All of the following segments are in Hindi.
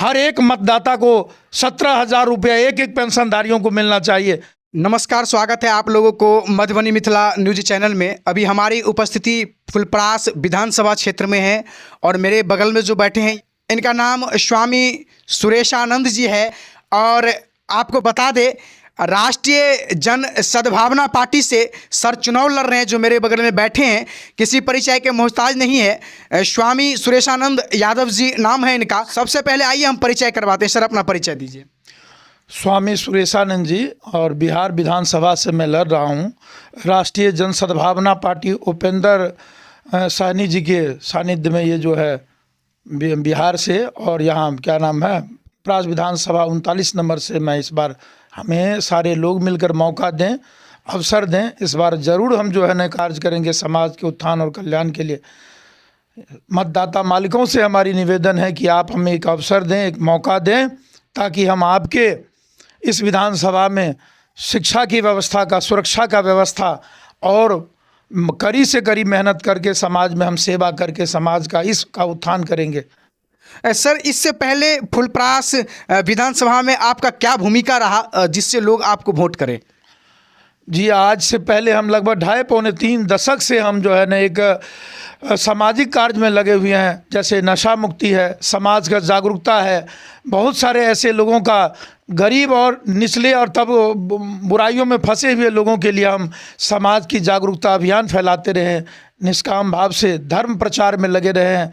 हर एक मतदाता को 17,000 रुपया एक एक पेंशनधारियों को मिलना चाहिए। नमस्कार, स्वागत है आप लोगों को मधुबनी मिथिला न्यूज चैनल में। अभी हमारी उपस्थिति फुलपरास विधानसभा क्षेत्र में है और मेरे बगल में जो बैठे हैं इनका नाम स्वामी सुरेशानंद जी है। और आपको बता दें, राष्ट्रीय जन सद्भावना पार्टी से सर चुनाव लड़ रहे हैं। जो मेरे बगल में बैठे हैं किसी परिचय के मोहताज नहीं है, स्वामी सुरेशानंद यादव जी नाम है इनका। सबसे पहले आइए हम परिचय करवाते हैं। सर, अपना परिचय दीजिए। स्वामी सुरेशानंद जी, और बिहार विधानसभा से मैं लड़ रहा हूँ। राष्ट्रीय जन सद्भावना पार्टी उपेंद्र साहनी जी के सानिध्य में ये जो है बिहार से, और यहाँ क्या नाम है प्राज विधानसभा 39 नंबर से मैं इस बार, हमें सारे लोग मिलकर मौका दें, अवसर दें। इस बार ज़रूर हम जो है न कार्य करेंगे समाज के उत्थान और कल्याण के लिए। मतदाता मालिकों से हमारी निवेदन है कि आप हमें एक अवसर दें, एक मौका दें, ताकि हम आपके इस विधानसभा में शिक्षा की व्यवस्था का, सुरक्षा का व्यवस्था और कड़ी से कड़ी मेहनत करके समाज में हम सेवा करके समाज का इसका उत्थान करेंगे। सर, इससे पहले फुलपरास विधानसभा में आपका क्या भूमिका रहा जिससे लोग आपको वोट करें? जी, आज से पहले हम लगभग 2.5-3 दशक से हम जो है ना एक सामाजिक कार्य में लगे हुए हैं। जैसे नशा मुक्ति है, समाज का जागरूकता है, बहुत सारे ऐसे लोगों का, गरीब और निचले और तब बुराइयों में फंसे हुए लोगों के लिए हम समाज की जागरूकता अभियान फैलाते रहे, निष्काम भाव से धर्म प्रचार में लगे रहे हैं,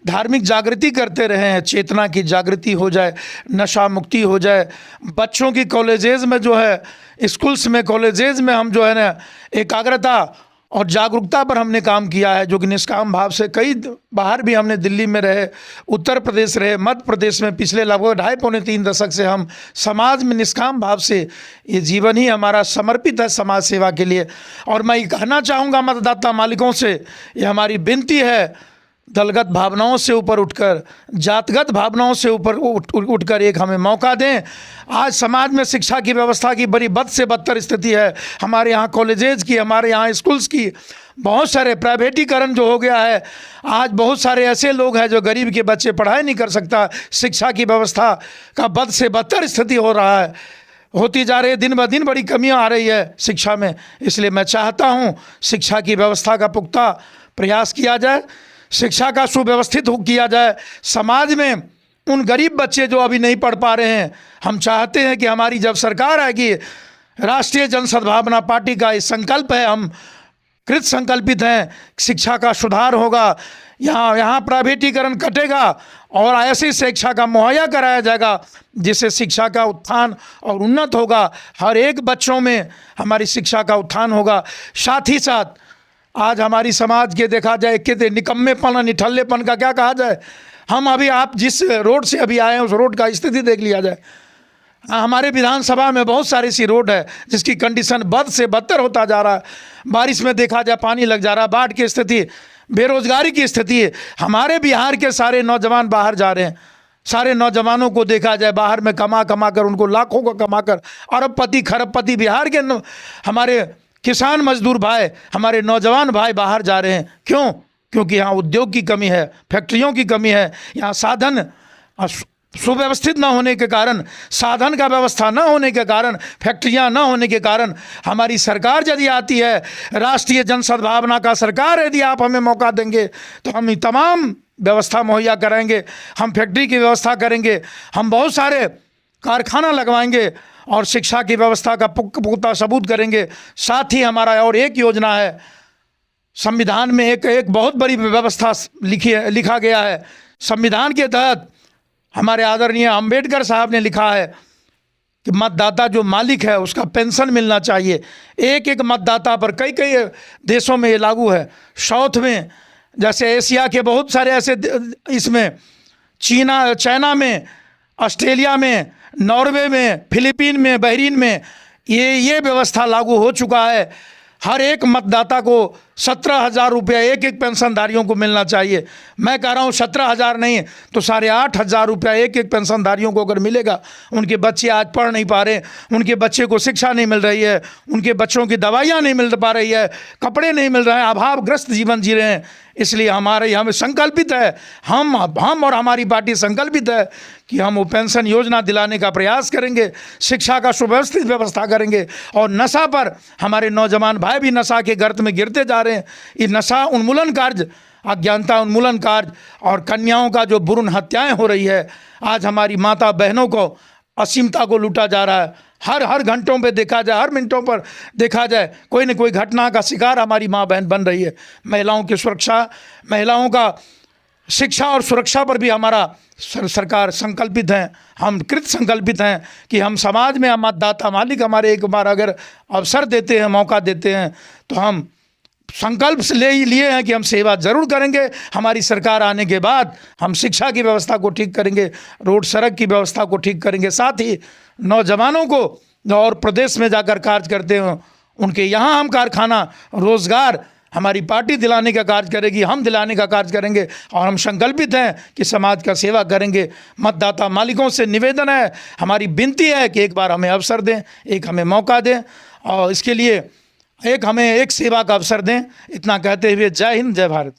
धार्मिक जागृति करते रहे हैं, चेतना की जागृति हो जाए, नशा मुक्ति हो जाए। बच्चों की कॉलेजेस में जो है, स्कूल्स में, कॉलेजेस में हम जो है ना एकाग्रता और जागरूकता पर हमने काम किया है, जो कि निष्काम भाव से। कई बाहर भी हमने दिल्ली में रहे, उत्तर प्रदेश रहे, मध्य प्रदेश में पिछले लगभग 2.5-3 दशक से हम समाज में निष्काम भाव से, ये जीवन ही हमारा समर्पित है समाज सेवा के लिए। और मैं ये कहना चाहूँगा मतदाता मालिकों से, ये हमारी विनती है, दलगत भावनाओं से ऊपर उठकर, जातगत भावनाओं से ऊपर उठकर एक हमें मौका दें। आज समाज में शिक्षा की व्यवस्था की बड़ी बद से बदतर स्थिति है। हमारे यहाँ कॉलेजेस की, हमारे यहाँ स्कूल्स की, बहुत सारे प्राइवेटीकरण जो हो गया है। आज बहुत सारे ऐसे लोग हैं जो गरीब के बच्चे पढ़ाई नहीं कर सकता। शिक्षा की व्यवस्था का बद से बदतर स्थिति हो रहा है, होती जा रही है, दिन ब दिन बड़ी कमियाँ आ रही है शिक्षा में। इसलिए मैं चाहता हूँ शिक्षा की व्यवस्था का पुख्ता प्रयास किया जाए, शिक्षा का सुव्यवस्थित किया जाए। समाज में उन गरीब बच्चे जो अभी नहीं पढ़ पा रहे हैं, हम चाहते हैं कि हमारी जब सरकार आएगी, राष्ट्रीय जन सद्भावना पार्टी का ये संकल्प है, हम कृत संकल्पित हैं, शिक्षा का सुधार होगा, यहाँ प्राइवेटीकरण कटेगा और ऐसी शिक्षा का मुहैया कराया जाएगा जिससे शिक्षा का उत्थान और उन्नत होगा। हर एक बच्चों में हमारी शिक्षा का उत्थान होगा। साथ ही साथ आज हमारी समाज के देखा जाए कि निकम्मेपन, निठल्लेपन का क्या कहा जाए, हम अभी आप जिस रोड से अभी आए हैं उस रोड का स्थिति देख लिया जाए। हमारे विधानसभा में बहुत सारी सी रोड है जिसकी कंडीशन बद से बदतर होता जा रहा है। बारिश में देखा जाए पानी लग जा रहा है, बाढ़ की स्थिति, बेरोजगारी की स्थिति है। हमारे बिहार के सारे नौजवान बाहर जा रहे हैं। सारे नौजवानों को देखा जाए बाहर में कमा कर, उनको लाखों को कमा कर अरबपति खरबपति, बिहार के हमारे किसान मजदूर भाई, हमारे नौजवान भाई बाहर जा रहे हैं। क्यों? क्योंकि यहाँ उद्योग की कमी है, फैक्ट्रियों की कमी है, यहाँ साधन सुव्यवस्थित न होने के कारण, साधन का व्यवस्था न होने के कारण, फैक्ट्रियाँ न होने के कारण हमारी सरकार यदि आती है, राष्ट्रीय जन सद्भावना का सरकार यदि आप हमें मौका देंगे तो हम तमाम व्यवस्था मुहैया कराएंगे। हम फैक्ट्री की व्यवस्था करेंगे, हम बहुत सारे कारखाना लगवाएंगे और शिक्षा की व्यवस्था का पुख्ता सबूत करेंगे। साथ ही हमारा और एक योजना है, संविधान में एक बहुत बड़ी व्यवस्था लिखा गया है। संविधान के तहत हमारे आदरणीय अंबेडकर साहब ने लिखा है कि मतदाता जो मालिक है उसका पेंशन मिलना चाहिए। एक एक मतदाता पर, कई देशों में ये लागू है। साउथ में, जैसे एशिया के बहुत सारे ऐसे, इसमें चाइना में, ऑस्ट्रेलिया में, नॉर्वे में, फिलीपीन में, बहरीन में ये व्यवस्था लागू हो चुका है। हर एक मतदाता को 17,000 रुपया एक एक पेंशनधारियों को मिलना चाहिए। मैं कह रहा हूँ 17,000 नहीं तो 8,500 रुपया एक एक पेंशनधारियों को अगर मिलेगा, उनके बच्चे आज पढ़ नहीं पा रहे, उनके बच्चे को शिक्षा नहीं मिल रही है, उनके बच्चों की दवाइयाँ नहीं मिल पा रही है, कपड़े नहीं मिल रहे हैं, अभावग्रस्त जीवन जी रहे हैं, इसलिए हम संकल्पित है, हम और हमारी पार्टी संकल्पित है कि हम वो पेंशन योजना दिलाने का प्रयास करेंगे, शिक्षा का सुव्यवस्थित व्यवस्था करेंगे। और नशा पर हमारे नौजवान भाई भी नशा के गर्त में गिरते जा रहे हैं। ये नशा उन्मूलन कार्य, अज्ञानता उन्मूलन कार्य और कन्याओं का जो भ्रूण हत्याएं हो रही है, आज हमारी माता बहनों को असीमता को लूटा जा रहा है। हर घंटों पे देखा जाए, हर मिनटों पर देखा जाए, कोई न कोई घटना का शिकार हमारी माँ बहन बन रही है। महिलाओं की सुरक्षा, महिलाओं का शिक्षा और सुरक्षा पर भी हमारा सरकार संकल्पित है। हम कृत संकल्पित हैं कि हम समाज में मतदाता मालिक हमारे एक बार अगर अवसर देते हैं, मौका देते हैं, तो हम संकल्प से लिए हैं कि हम सेवा ज़रूर करेंगे। हमारी सरकार आने के बाद हम शिक्षा की व्यवस्था को ठीक करेंगे, रोड सड़क की व्यवस्था को ठीक करेंगे, साथ ही नौजवानों को और प्रदेश में जाकर कार्य करते हैं उनके यहाँ हम कारखाना रोज़गार हमारी पार्टी दिलाने का कार्य करेगी, हम दिलाने का कार्य करेंगे। और हम संकल्पित हैं कि समाज का सेवा करेंगे। मतदाता मालिकों से निवेदन है, हमारी विनती है कि एक बार हमें अवसर दें, एक हमें मौका दें और इसके लिए हमें एक सेवा का अवसर दें। इतना कहते हुए जय हिंद, जय भारत।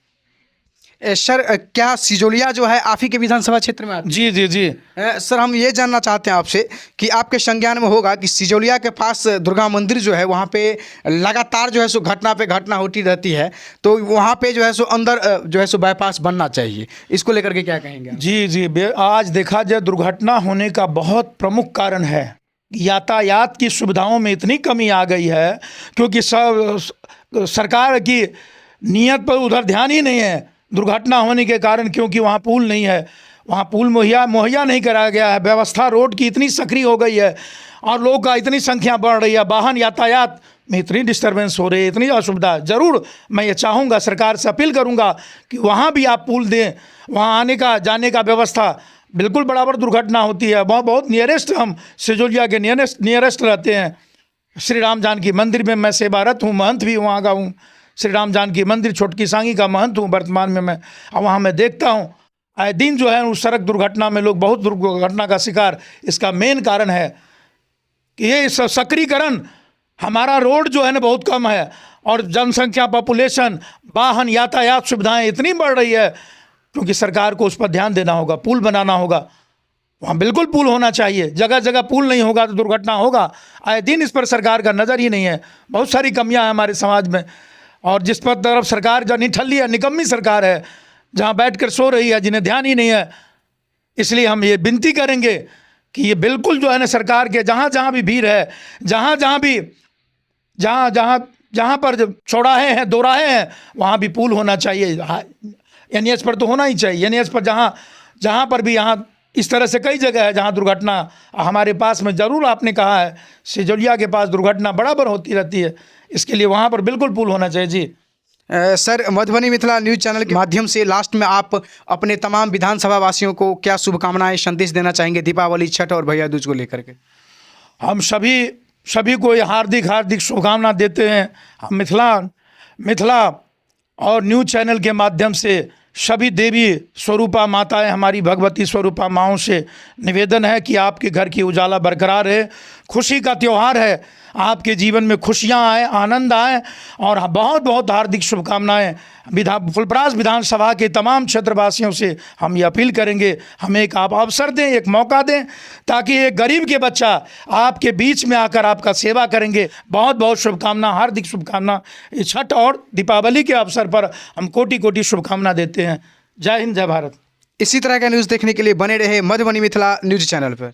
सर, क्या सिजोलिया जो है आप ही के विधानसभा क्षेत्र में आता है? जी जी जी। सर, हम ये जानना चाहते हैं आपसे कि आपके संज्ञान में होगा कि सिजोलिया के पास दुर्गा मंदिर जो है वहाँ पे लगातार जो है सो घटना पे घटना होती रहती है, तो वहाँ पे जो है सो अंदर जो है सो बाईपास बनना चाहिए, इसको लेकर के क्या कहेंगे? जी जी, आज देखा जाए दुर्घटना होने का बहुत प्रमुख कारण है यातायात की सुविधाओं में इतनी कमी आ गई है, क्योंकि सरकार की नीयत पर उधर ध्यान ही नहीं है। दुर्घटना होने के कारण, क्योंकि वहाँ पुल नहीं है, वहाँ पुल मुहैया नहीं कराया गया है, व्यवस्था रोड की इतनी सक्रिय हो गई है और लोगों का इतनी संख्या बढ़ रही है, वाहन यातायात में इतनी डिस्टर्बेंस हो रही है, इतनी असुविधा। ज़रूर मैं ये चाहूँगा, सरकार से अपील करूँगा कि वहाँ भी आप पुल दें, वहाँ आने का जाने का व्यवस्था। बिल्कुल बराबर दुर्घटना होती है, बहुत नियरेस्ट, हम सिजोलिया के नियरेस्ट रहते हैं। श्री राम जानकी मंदिर में मैं सेवारत हूँ, महंत भी वहाँ का हूँ। श्री राम जानकी मंदिर छोटकी सांगी का महंत हूँ वर्तमान में मैं, और वहाँ मैं देखता हूँ आए दिन जो है उस सड़क दुर्घटना में लोग बहुत दुर्घटना का शिकार। इसका मेन कारण है कि ये सक्रियकरण, हमारा रोड जो है ना बहुत कम है और जनसंख्या, पॉपुलेशन, वाहन यातायात सुविधाएं इतनी बढ़ रही है, क्योंकि सरकार को उस पर ध्यान देना होगा, पुल बनाना होगा। वहाँ बिल्कुल पुल होना चाहिए, जगह जगह पुल नहीं होगा तो दुर्घटना होगा। आए दिन इस पर सरकार का नज़र ही नहीं है। बहुत सारी कमियां हैं हमारे समाज में, और जिस पर तरफ सरकार जो निठल्ली है, निकम्मी सरकार है, जहाँ बैठकर सो रही है, जिन्हें ध्यान ही नहीं है। इसलिए हम ये विनती करेंगे कि ये बिल्कुल जो है ना सरकार के जहाँ भी भीड़ है, जहाँ पर जो चौराहे हैं, दोराहे हैं, वहाँ भी पुल होना चाहिए। NH पर तो होना ही चाहिए। NH पर जहाँ पर भी, यहाँ इस तरह से कई जगह है जहाँ दुर्घटना हमारे पास में, ज़रूर आपने कहा है सिजोलिया के पास दुर्घटना बराबर होती रहती है, इसके लिए वहाँ पर बिल्कुल पुल होना चाहिए। जी sir, Madhubani Mithila news channel के माध्यम से लास्ट में आप अपने तमाम विधानसभा वासियों को क्या शुभकामनाएं, संदेश देना चाहेंगे दीपावली, छठ और भैया दूज को लेकर के? हम सभी को हार्दिक शुभकामना देते हैं। हम मिथिला और न्यूज़ चैनल के माध्यम से सभी देवी स्वरूपा माताएं, हमारी भगवती स्वरूपा माँओं से निवेदन है कि आपके घर की उजाला बरकरार है। खुशी का त्यौहार है, आपके जीवन में खुशियां आए, आनंद आए, और बहुत हार्दिक शुभकामनाएं। फुलपरास विधानसभा के तमाम क्षेत्रवासियों से हम ये अपील करेंगे, हमें एक आप अवसर दें, एक मौका दें, ताकि एक गरीब के बच्चा आपके बीच में आकर आपका सेवा करेंगे। बहुत शुभकामना, हार्दिक शुभकामना। इस छठ और दीपावली के अवसर पर हम कोटि शुभकामना देते हैं। जय हिंद, जय भारत। इसी तरह का न्यूज़ देखने के लिए बने रहे मधुबनी मिथिला न्यूज़ चैनल पर।